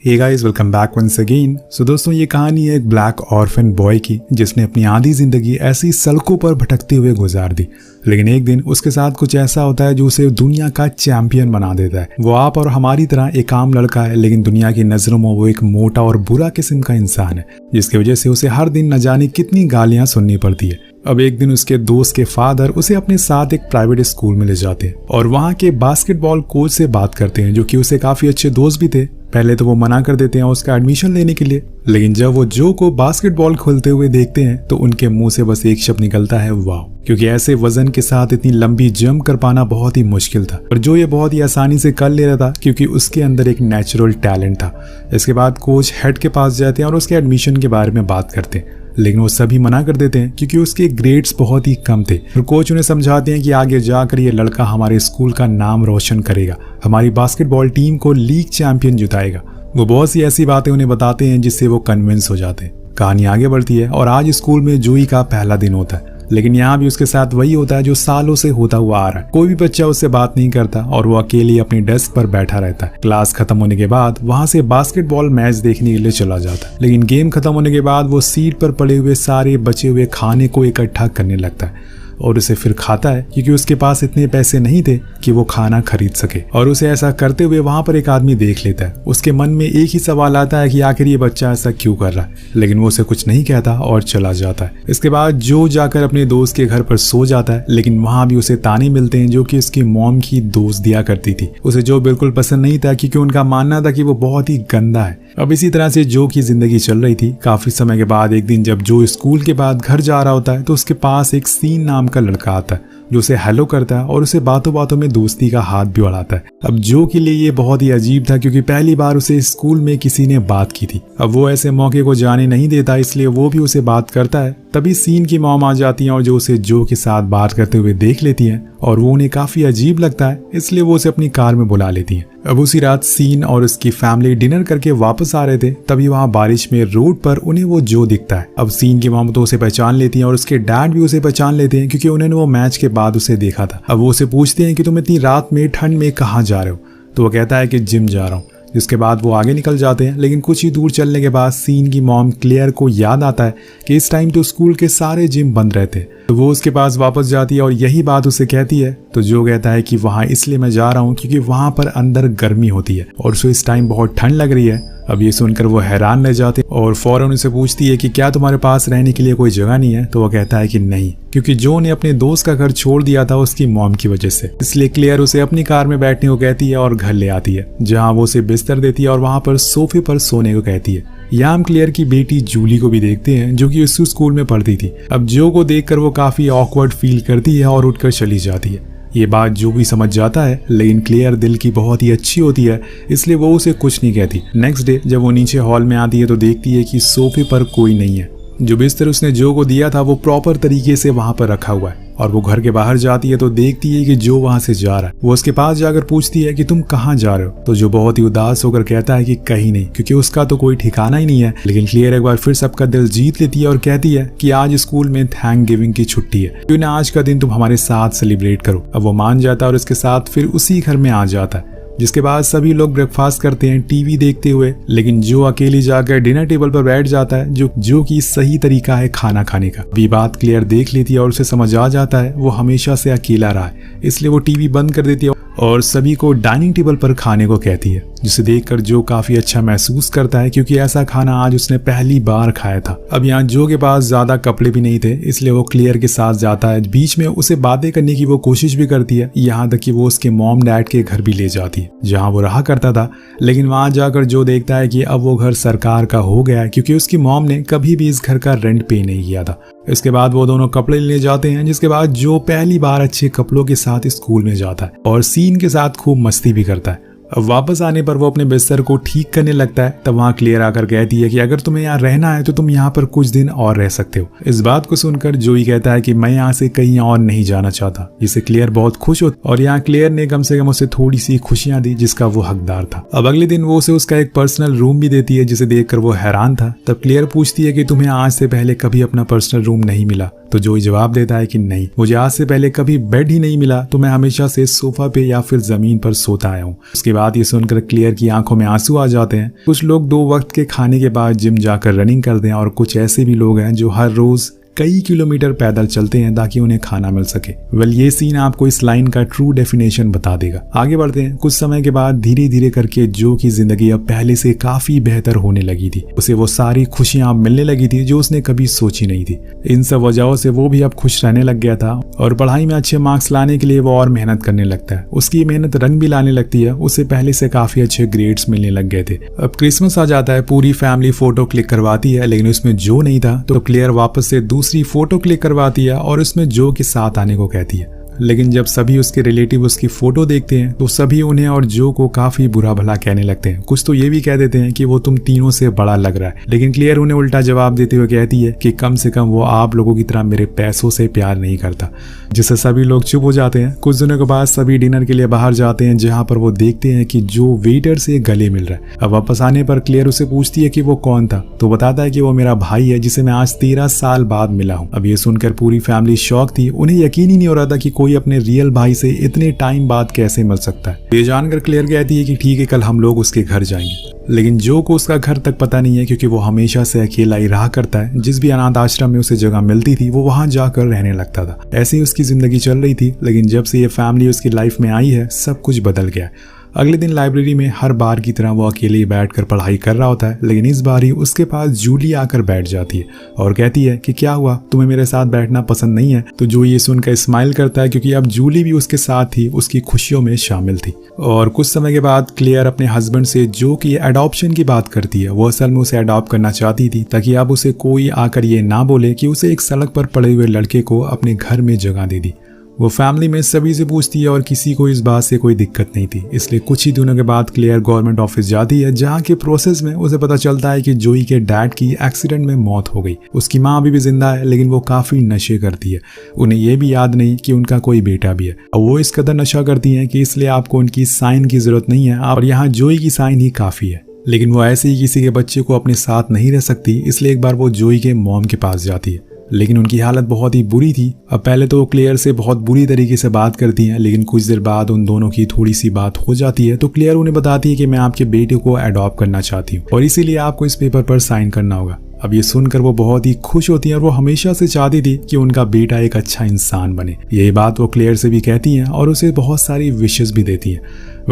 हे guys, welcome back once again. So दोस्तों, ये कहानी है एक ब्लैक ऑर्फन बॉय की जिसने अपनी आधी जिंदगी ऐसी सड़कों पर भटकते हुए गुजार दी। लेकिन एक दिन उसके साथ कुछ ऐसा होता है जो उसे दुनिया का चैंपियन बना देता है। वो आप और हमारी तरह एक आम लड़का है, लेकिन दुनिया की नजरों में वो एक मोटा और बुरा किस्म का इंसान है, जिसकी वजह से उसे हर दिन न जाने कितनी गालियां सुननी पड़ती है। अब एक दिन उसके दोस्त के फादर उसे अपने साथ एक प्राइवेट स्कूल में ले जाते हैं और वहाँ के बास्केटबॉल कोच से बात करते हैं, जो कि उसे काफी अच्छे दोस्त भी थे। पहले तो वो मना कर देते हैं उसका एडमिशन लेने के लिए, लेकिन जब वो जो को बास्केटबॉल खेलते हुए देखते हैं तो उनके मुंह से बस एक शब्द निकलता है, वाह। क्योंकि ऐसे वजन के साथ इतनी लंबी जंप कर पाना बहुत ही मुश्किल था, और जो ये बहुत ही आसानी से कर ले रहा था क्योंकि उसके अंदर एक नेचुरल टैलेंट था। इसके बाद कोच हेड के पास जाते हैं और उसके एडमिशन के बारे में बात करते हैं, लेकिन वो सभी मना कर देते हैं क्योंकि उसके ग्रेड्स बहुत ही कम थे। और कोच उन्हें समझाते हैं कि आगे जाकर ये लड़का हमारे स्कूल का नाम रोशन करेगा, हमारी बास्केटबॉल टीम को लीग चैंपियन जिताएगा। वो बहुत सी ऐसी बातें उन्हें बताते हैं जिससे वो कन्विंस हो जाते हैं। कहानी आगे बढ़ती है और आज स्कूल में जूही का पहला दिन होता है, लेकिन यहाँ भी उसके साथ वही होता है जो सालों से होता हुआ आ रहा है। कोई भी बच्चा उससे बात नहीं करता और वो अकेले अपनी डेस्क पर बैठा रहता है। क्लास खत्म होने के बाद वहां से बास्केटबॉल मैच देखने के लिए चला जाता है, लेकिन गेम खत्म होने के बाद वो सीट पर पड़े हुए सारे बचे हुए खाने को इकट्ठा करने लगता है और उसे फिर खाता है, क्योंकि उसके पास इतने पैसे नहीं थे कि वो खाना खरीद सके। और उसे ऐसा करते हुए वहां पर एक आदमी देख लेता है। उसके मन में एक ही सवाल आता है कि आखिर ये बच्चा ऐसा क्यों कर रहा है, लेकिन वो उसे कुछ नहीं कहता और चला जाता है। इसके बाद जो जाकर अपने दोस्त के घर पर सो जाता है, लेकिन वहां भी उसे ताने मिलते हैं जो कि उसकी मॉम की दोस्त दिया करती थी। उसे जो बिल्कुल पसंद नहीं था, क्योंकि उनका मानना था कि वो बहुत ही गंदा है। अब इसी तरह से जो की जिंदगी चल रही थी। काफी समय के बाद एक दिन जब जो स्कूल के बाद घर जा रहा होता है तो उसके पास एक सीन नाम का लड़का आता है जो उसे हेलो करता है और उसे बातों बातों में दोस्ती का हाथ भी बढ़ाता है। अब जो के लिए ये बहुत ही अजीब था, क्योंकि पहली बार उसे स्कूल में किसी ने बात की थी। अब वो ऐसे मौके को जाने नहीं देता, इसलिए वो भी उसे बात करता है। तभी सीन की मॉम आ जाती है और जो उसे जो के साथ बात करते हुए देख लेती है और वो उन्हें काफी अजीब लगता है, इसलिए वो उसे अपनी कार में बुला लेती है। अब उसी रात सीन और उसकी फैमिली डिनर करके वापस आ रहे थे, तभी वहां बारिश में रोड पर उन्हें वो जो दिखता है। अब सीन की मॉम तो उसे पहचान लेती है और उसके डैड भी उसे पहचान लेते हैं, क्योंकि उन्होंने वो मैच के बाद उसे देखा था। अब वो उसे पूछते हैं कि तुम इतनी रात में ठंड में कहाँ जा रहे हो, तो वो कहता है कि जिम जा रहा हूँ। जिसके बाद वो आगे निकल जाते हैं, लेकिन कुछ ही दूर चलने के बाद सीन की मॉम क्लेयर को याद आता है कि इस टाइम तो स्कूल के सारे जिम बंद रहते हैं। तो वो उसके पास वापस जाती है और यही बात उसे कहती है। तो जो कहता है कि वहाँ इसलिए मैं जा रहा हूँ क्योंकि वहाँ पर अंदर गर्मी होती है और उसे इस टाइम बहुत ठंड लग रही है। अब ये सुनकर वो हैरान रह जाते और फौरन उसे पूछती है कि क्या तुम्हारे पास रहने के लिए कोई जगह नहीं है। तो वो कहता है कि नहीं, क्योंकि जो ने अपने दोस्त का घर छोड़ दिया था उसकी मॉम की वजह से। इसलिए क्लियर उसे अपनी कार में बैठने को कहती है और घर ले आती है, जहाँ वो उसे बिस्तर देती है और वहाँ पर सोफे पर सोने को कहती है। यहाँ हम क्लियर की बेटी जूली को भी देखते हैं, जो कि उसी स्कूल में पढ़ती थी। अब जो को देखकर वो काफी ऑकवर्ड फील करती है और उठकर चली जाती है। ये बात जो भी समझ जाता है, लेकिन क्लियर दिल की बहुत ही अच्छी होती है, इसलिए वो उसे कुछ नहीं कहती। नेक्स्ट डे जब वो नीचे हॉल में आती है तो देखती है कि सोफे पर कोई नहीं है। जो बिस्तर उसने जो को दिया था वो प्रॉपर तरीके से वहां पर रखा हुआ है। और वो घर के बाहर जाती है तो देखती है कि जो वहां से जा रहा है। वो उसके पास जाकर पूछती है कि तुम कहाँ जा रहे हो, तो जो बहुत ही उदास होकर कहता है कि कहीं नहीं, क्योंकि उसका तो कोई ठिकाना ही नहीं है। लेकिन क्लियर एक बार फिर सबका दिल जीत लेती है और कहती है कि आज स्कूल में थैंक गिविंग की छुट्टी है, क्यों ना आज का दिन तुम हमारे साथ सेलिब्रेट करो। अब वो मान जाता है और उसके साथ फिर उसी घर में आ जाता है। जिसके बाद सभी लोग ब्रेकफास्ट करते हैं टीवी देखते हुए, लेकिन जो अकेली जाकर डिनर टेबल पर बैठ जाता है, जो कि सही तरीका है खाना खाने का। भी बात क्लियर देख लेती है और उसे समझ आ जाता है वो हमेशा से अकेला रहा है, इसलिए वो टीवी बंद कर देती है और सभी को डाइनिंग टेबल पर खाने को कहती है, जिसे देखकर जो काफी अच्छा महसूस करता है, क्योंकि ऐसा खाना आज उसने पहली बार खाया था। अब यहाँ जो के पास ज्यादा कपड़े भी नहीं थे, इसलिए वो क्लियर के साथ जाता है। बीच में उसे बातें करने की वो कोशिश भी करती है, यहाँ तक कि वो उसके मॉम डैड के घर भी ले जाती है जहाँ वो रहा करता था। लेकिन वहां जाकर जो देखता है कि अब वो घर सरकार का हो गया है, क्योंकि उसकी मॉम ने कभी भी इस घर का रेंट पे नहीं किया था। इसके बाद वो दोनों कपड़े ले जाते हैं, जिसके बाद जो पहली बार अच्छे कपड़ों के साथ स्कूल में जाता है और सीन के साथ खूब मस्ती भी करता है। अब वापस आने पर वो अपने बिस्तर को ठीक करने लगता है, तब वहाँ क्लियर आकर कहती है कि अगर तुम्हें यहाँ रहना है तो तुम यहाँ पर कुछ दिन और रह सकते हो। इस बात को सुनकर जोई कहता है कि मैं यहाँ से कहीं और नहीं जाना चाहता, जिससे क्लियर बहुत खुश होता और यहाँ क्लियर ने कम से कम उसे थोड़ी सी खुशियां दी जिसका वो हकदार था। अब अगले दिन वो उसे उसका एक पर्सनल रूम भी देती है, जिसे देखकर वो हैरान था। तब क्लियर पूछती है कि तुम्हें आज से पहले कभी अपना पर्सनल रूम नहीं मिला, तो जोई जवाब देता है कि नहीं, मुझे आज से पहले कभी बेड ही नहीं मिला, तो मैं हमेशा से सोफा पे या फिर जमीन पर सोता आया हूँ। उसके बात ये सुनकर क्लेयर की आंखों में आंसू आ जाते हैं। कुछ लोग 2 वक्त के खाने के बाद जिम जाकर रनिंग करते हैं और कुछ ऐसे भी लोग हैं जो हर रोज कई किलोमीटर पैदल चलते हैं ताकि उन्हें खाना मिल सके। ये सीन आपको इस लाइन का ट्रू डेफिनेशन बता देगा। आगे बढ़ते हैं। कुछ समय के बाद धीरे धीरे करके जो की जिंदगी अब पहले से काफी बेहतर होने लगी थी। उसे वो सारी खुशियां मिलने लगी थी जो उसने कभी सोची नहीं थी। इन सब वजहों से वो भी अब खुश रहने लग गया था और पढ़ाई में अच्छे मार्क्स लाने के लिए वो और मेहनत करने लगता है। उसकी मेहनत रंग भी लाने लगती है। उसे पहले से काफी अच्छे ग्रेड्स मिलने लग गए थे। अब क्रिसमस आ जाता है। पूरी फैमिली फोटो क्लिक करवाती है, लेकिन उसमें जो नहीं था तो क्लेयर वापस से दूसरी फोटो क्लिक करवाती है और उसमें जो के साथ आने को कहती है। लेकिन जब सभी उसके रिलेटिव उसकी फोटो देखते हैं तो सभी उन्हें और जो को काफी बुरा भला कहने लगते हैं। कुछ तो ये भी कह देते हैं कि वो तुम तीनों से बड़ा लग रहा है। लेकिन क्लियर उन्हें उल्टा जवाब देते हुए कहती है कि कम से कम वो आप लोगों की तरह मेरे पैसों से प्यार नहीं करता, जिससे सभी लोग चुप हो जाते हैं। कुछ दिनों के बाद सभी डिनर के लिए बाहर जाते हैं, जहाँ पर वो देखते हैं कि जो वेटर से गले मिल रहा है। अब वापस आने पर क्लियर उसे पूछती है कि वो कौन था, तो बताता है कि वो मेरा भाई है जिसे मैं आज 13 साल बाद मिला हूँ। अब ये सुनकर पूरी फैमिली शॉक थी। उन्हें यकीन ही नहीं हो रहा था कि कोई अपने रियल भाई से इतने टाइम बाद कैसे मिल सकता है। ये जानकर क्लियर कहती है कि ठीक है, कल हम लोग उसके घर जाएंगे। लेकिन जो को उसका घर तक पता नहीं है, क्योंकि वो हमेशा से अकेला ही रहा करता है। जिस भी अनाथ आश्रम में उसे जगह मिलती थी वो वहां जाकर रहने लगता था। ऐसे ही उसकी जिंदगी चल रही थी। लेकिन जब से ये फैमिली उसकी लाइफ में आई है सब कुछ बदल गया। अगले दिन लाइब्रेरी में हर बार की तरह वो अकेले ही बैठकर पढ़ाई कर रहा होता है। लेकिन इस बार ही उसके पास जूली आकर बैठ जाती है और कहती है कि क्या हुआ, तुम्हें मेरे साथ बैठना पसंद नहीं है? तो जो ये सुनकर स्माइल करता है, क्योंकि अब जूली भी उसके साथ थी, उसकी खुशियों में शामिल थी। और कुछ समय के बाद क्लेयर अपने हस्बैंड से जो कि एडॉप्शन की बात करती है। वो असल में उसे अडॉप्ट करना चाहती थी ताकि अब उसे कोई आकर ये ना बोले कि उसे एक सड़क पर पड़े हुए लड़के को अपने घर में जगह दे दी। वो फैमिली में सभी से पूछती है और किसी को इस बात से कोई दिक्कत नहीं थी। इसलिए कुछ ही दिनों के बाद क्लेयर गवर्नमेंट ऑफिस जाती है, जहाँ के प्रोसेस में उसे पता चलता है कि जोई के डैड की एक्सीडेंट में मौत हो गई। उसकी माँ अभी भी जिंदा है, लेकिन वो काफी नशे करती है। उन्हें ये भी याद नहीं कि उनका कोई बेटा भी है। और वो इस कदर नशा करती है कि इसलिए आपको उनकी साइन की जरूरत नहीं है, और यहाँ जोई की साइन ही काफी है। लेकिन वो ऐसे ही किसी के बच्चे को अपने साथ नहीं रह सकती, इसलिए एक बार वो जोई के मॉम के पास जाती है। लेकिन उनकी हालत बहुत ही बुरी थी। अब पहले तो वो क्लेयर से बहुत बुरी तरीके से बात करती हैं, लेकिन कुछ देर बाद उन दोनों की थोड़ी सी बात हो जाती है। तो क्लेयर उन्हें बताती है कि मैं आपके बेटे को अडॉप्ट करना चाहती हूँ और इसीलिए आपको इस पेपर पर साइन करना होगा। अब ये सुनकर वो बहुत ही खुश होती हैं और वो हमेशा से चाहती थी कि उनका बेटा एक अच्छा इंसान बने। यही बात वो क्लेयर से भी कहती हैं और उसे बहुत सारी विशेस भी देती हैं।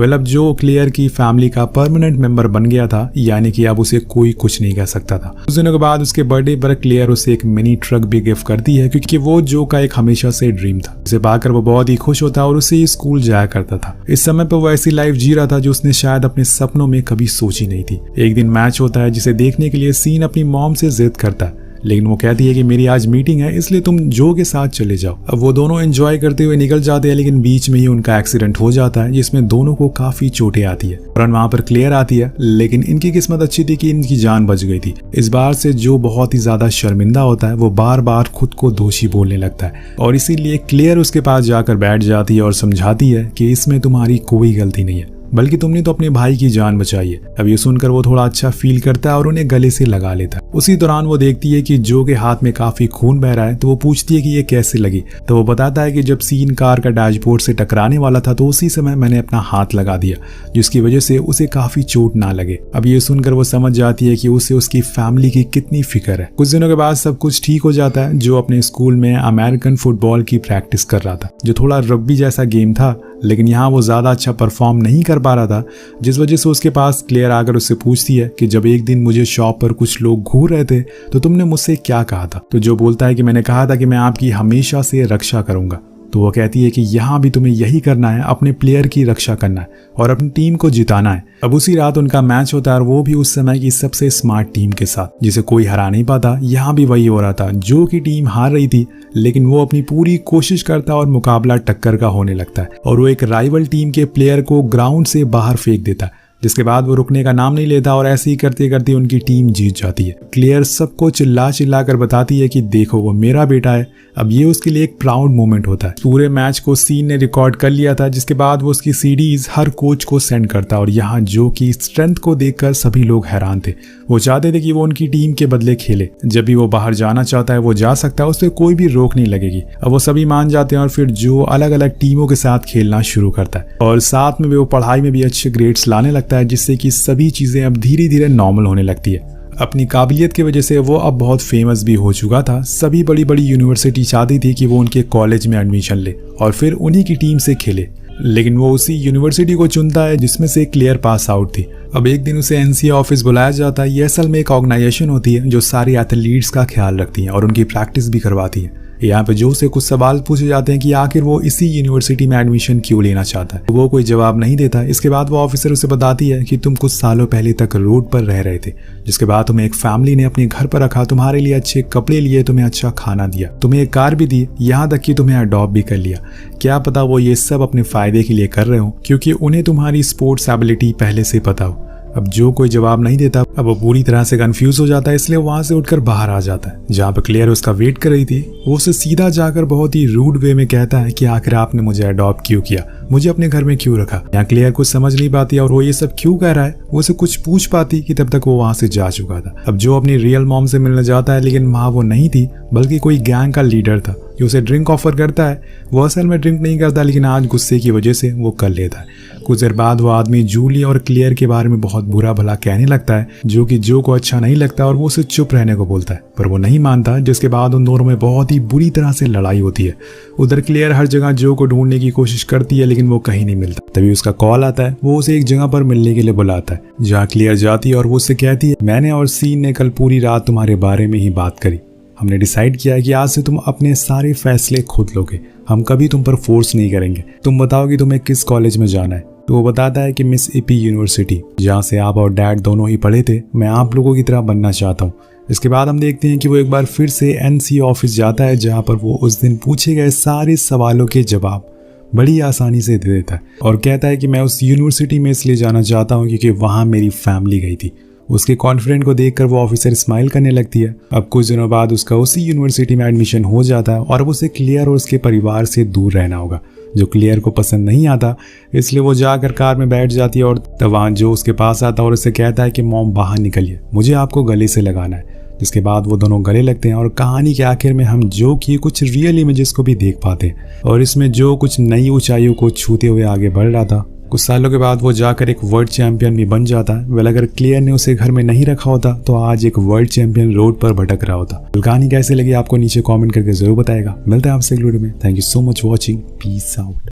अब जो क्लेयर की फैमिली का परमानेंट मेंबर बन गया था, यानी कि अब उसे कोई कुछ नहीं कह सकता था। कुछ दिनों के बाद उसके बर्थडे पर क्लेयर उसे एक मिनी ट्रक भी गिफ्ट करती है, क्योंकि वो जो का एक हमेशा से ड्रीम था। उसे पाकर वो बहुत ही खुश होता और उसे स्कूल जाया करता था। इस समय पर वो ऐसी लाइफ जी रहा था जो उसने शायद अपने सपनों में कभी सोची नहीं थी। एक दिन मैच होता है जिसे देखने के लिए सीन अपनी मॉम से जिद करता है, लेकिन वो कहती है कि मेरी आज मीटिंग है, इसलिए तुम जो के साथ चले जाओ। अब वो दोनों एंजॉय करते हुए निकल जाते हैं, लेकिन बीच में ही उनका एक्सीडेंट हो जाता है, जिसमें दोनों को काफी चोटें आती है। और वहां पर क्लेयर आती है, लेकिन इनकी किस्मत अच्छी थी कि इनकी जान बच गई थी। इस बार से जो बहुत ही ज्यादा शर्मिंदा होता है, वो बार बार खुद को दोषी बोलने लगता है, और इसीलिए क्लेयर उसके पास जाकर बैठ जाती है और समझाती है कि इसमें तुम्हारी कोई गलती नहीं है, बल्कि तुमने तो अपने भाई की जान बचाई है। अब ये सुनकर वो थोड़ा अच्छा फील करता है और उन्हें गले से लगा लेता है। उसी दौरान वो देखती है कि जो के हाथ में काफी खून बह रहा है, तो वो पूछती है कि ये कैसे लगी। तो वो बताता है कि जब सीन कार का डैशबोर्ड से टकराने वाला था, तो उसी समय मैंने अपना हाथ लगा दिया, जिसकी वजह से उसे काफी चोट ना लगे। अब ये सुनकर वो समझ जाती है कि उसे उसकी फैमिली की कितनी फिक्र है। कुछ दिनों के बाद सब कुछ ठीक हो जाता है। जो अपने स्कूल में अमेरिकन फुटबॉल की प्रैक्टिस कर रहा था, जो थोड़ा रग्बी जैसा गेम था, लेकिन यहाँ वो ज्यादा अच्छा परफॉर्म नहीं कर पा रहा था, जिस वजह से उसके पास क्लेयर आकर उससे पूछती है कि जब एक दिन मुझे शॉप पर कुछ लोग घूर रहे थे तो तुमने मुझसे क्या कहा था? तो जो बोलता है कि मैंने कहा था कि मैं आपकी हमेशा से रक्षा करूंगा। तो वो कहती है कि यहाँ भी तुम्हें यही करना है, अपने प्लेयर की रक्षा करना है और अपनी टीम को जिताना है। अब उसी रात उनका मैच होता है और वो भी उस समय की सबसे स्मार्ट टीम के साथ, जिसे कोई हरा नहीं पाता। यहाँ भी वही हो रहा था, जो की टीम हार रही थी, लेकिन वो अपनी पूरी कोशिश करता और मुकाबला टक्कर का होने लगता है और वो एक राइवल टीम के प्लेयर को ग्राउंड से बाहर फेंक देता है, जिसके बाद वो रुकने का नाम नहीं लेता और ऐसे ही करते करते उनकी टीम जीत जाती है। क्लेयर सबको चिल्ला चिल्ला कर बताती है कि देखो वो मेरा बेटा है। अब ये उसके लिए एक प्राउड मोमेंट होता है। पूरे मैच को सीन ने रिकॉर्ड कर लिया था, जिसके बाद वो उसकी सीडीज हर कोच को सेंड करता और यहाँ जो की स्ट्रेंथ को देखकर सभी लोग हैरान थे। वो चाहते थे कि वो उनकी टीम के बदले खेले। जब भी वो बाहर जाना चाहता है वो जा सकता है, उससे कोई भी रोक नहीं लगेगी। अब वो सभी मान जाते हैं और फिर जो अलग अलग टीमों के साथ खेलना शुरू करता है और साथ में वो पढ़ाई में भी अच्छे ग्रेड्स लाने लगता है, जिससे कि सभी चीजें अब धीरे धीरे नॉर्मल होने लगती है। अपनी काबिलियत की वजह से वो अब बहुत फेमस भी हो चुका था। सभी बड़ी बड़ी यूनिवर्सिटी चाहती थी कि वो उनके कॉलेज में एडमिशन ले और फिर उन्हीं की टीम से खेले, लेकिन वो उसी यूनिवर्सिटी को चुनता है जिसमें से क्लेयर पास आउट थी। अब एक दिन उसे एनसीए ऑफिस बुलाया जाता है। ये असल में एक ऑर्गेनाइजेशन होती है जो सारी एथलीट्स का ख्याल रखती है और उनकी प्रैक्टिस भी करवाती है। यहाँ पे जो से कुछ सवाल पूछे जाते हैं कि आखिर वो इसी यूनिवर्सिटी में एडमिशन क्यों लेना चाहता है। वो कोई जवाब नहीं देता। इसके बाद वो ऑफिसर उसे बताती है कि तुम कुछ सालों पहले तक रोड पर रह रहे थे, जिसके बाद तुम्हें एक फैमिली ने अपने घर पर रखा, तुम्हारे लिए अच्छे कपड़े लिए, तुम्हें अच्छा खाना दिया, तुम्हें एक कार भी दी, यहाँ तक कि तुम्हें अडॉप्ट भी कर लिया। क्या पता वो ये सब अपने फायदे के लिए कर रहे हो, क्योंकि उन्हें तुम्हारी स्पोर्ट्स एबिलिटी पहले से पता हो। अब जो कोई जवाब नहीं देता। अब वो पूरी तरह से कंफ्यूज हो जाता है, इसलिए वहां से उठकर बाहर आ जाता है। जहाँ पे क्लेयर उसका वेट कर रही थी, वो उसे सीधा जाकर बहुत ही रूड वे में कहता है कि आखिर आपने मुझे अडॉप्ट क्यों किया, मुझे अपने घर में क्यों रखा। यहाँ क्लेयर कुछ समझ नहीं पाती और वो ये सब क्यों कह रहा है वो उसे कुछ पूछ पाती कि तब तक वो वहां से जा चुका था। अब जो अपनी रियल मॉम से मिलने जाता है, लेकिन वहां वो नहीं थी बल्कि कोई गैंग का लीडर था जो उसे ड्रिंक ऑफर करता है। वो असल में ड्रिंक नहीं करता, लेकिन आज गुस्से की वजह से वो कर लेता है। कुछ देर बाद वो आदमी जूली और क्लेयर के बारे में बहुत बुरा भला कहने लगता है, जो कि जो को अच्छा नहीं लगता और वो उसे चुप रहने को बोलता है, पर वो नहीं मानता। जिसके बाद उन दोनों में बहुत ही बुरी तरह से लड़ाई होती है। उधर क्लेयर हर जगह जो को ढूंढने की कोशिश करती है, लेकिन वो कहीं नहीं मिलता। तभी उसका कॉल आता है। वो उसे एक जगह पर मिलने के लिए बुलाता है, जहाँ क्लेयर जाती है और वो उससे कहती है, मैंने और सीन ने कल पूरी रात तुम्हारे बारे में ही बात करी। हमने डिसाइड किया है कि आज से तुम अपने सारे फैसले खुद लोगे, हम कभी तुम पर फोर्स नहीं करेंगे। तुम बताओ कि तुम्हें किस कॉलेज में जाना है। तो वो बताता है कि मिसिसिपी यूनिवर्सिटी, जहाँ से आप और डैड दोनों ही पढ़े थे। मैं आप लोगों की तरह बनना चाहता हूँ। इसके बाद हम देखते हैं कि वो एक बार फिर से एनसीए ऑफिस जाता है, जहाँ पर वो उस दिन पूछे गए सारे सवालों के जवाब बड़ी आसानी से दे देता है और कहता है कि मैं उस यूनिवर्सिटी में इसलिए जाना चाहता हूँ क्योंकि वहाँ मेरी फैमिली गई थी। उसके कॉन्फिडेंट को देखकर वो ऑफिसर स्माइल करने लगती है। अब कुछ दिनों बाद उसका उसी यूनिवर्सिटी में एडमिशन हो जाता है और अब उसे क्लेयर और उसके परिवार से दूर रहना होगा, जो क्लेयर को पसंद नहीं आता। इसलिए वो जाकर कार में बैठ जाती है और तब वहाँ जो उसके पास आता है और उसे कहता है कि मॉम बाहर निकलिए, मुझे आपको गले से लगाना है। जिसके बाद वो दोनों गले लगते हैं और कहानी के आखिर में हम जो की कुछ रियल इमेजेस को भी देख पाते हैं और इसमें जो कुछ नई ऊंचाइयों को छूते हुए आगे बढ़ रहा था। कुछ सालों के बाद वो जाकर एक वर्ल्ड चैंपियन भी बन जाता है। वेल, अगर क्लेयर ने उसे घर में नहीं रखा होता तो आज एक वर्ल्ड चैंपियन रोड पर भटक रहा होता। कहानी कैसे लगी आपको नीचे कमेंट करके जरूर बताएगा। मिलते हैं आपसे अगली वीडियो में। Thank you so much watching. Peace out.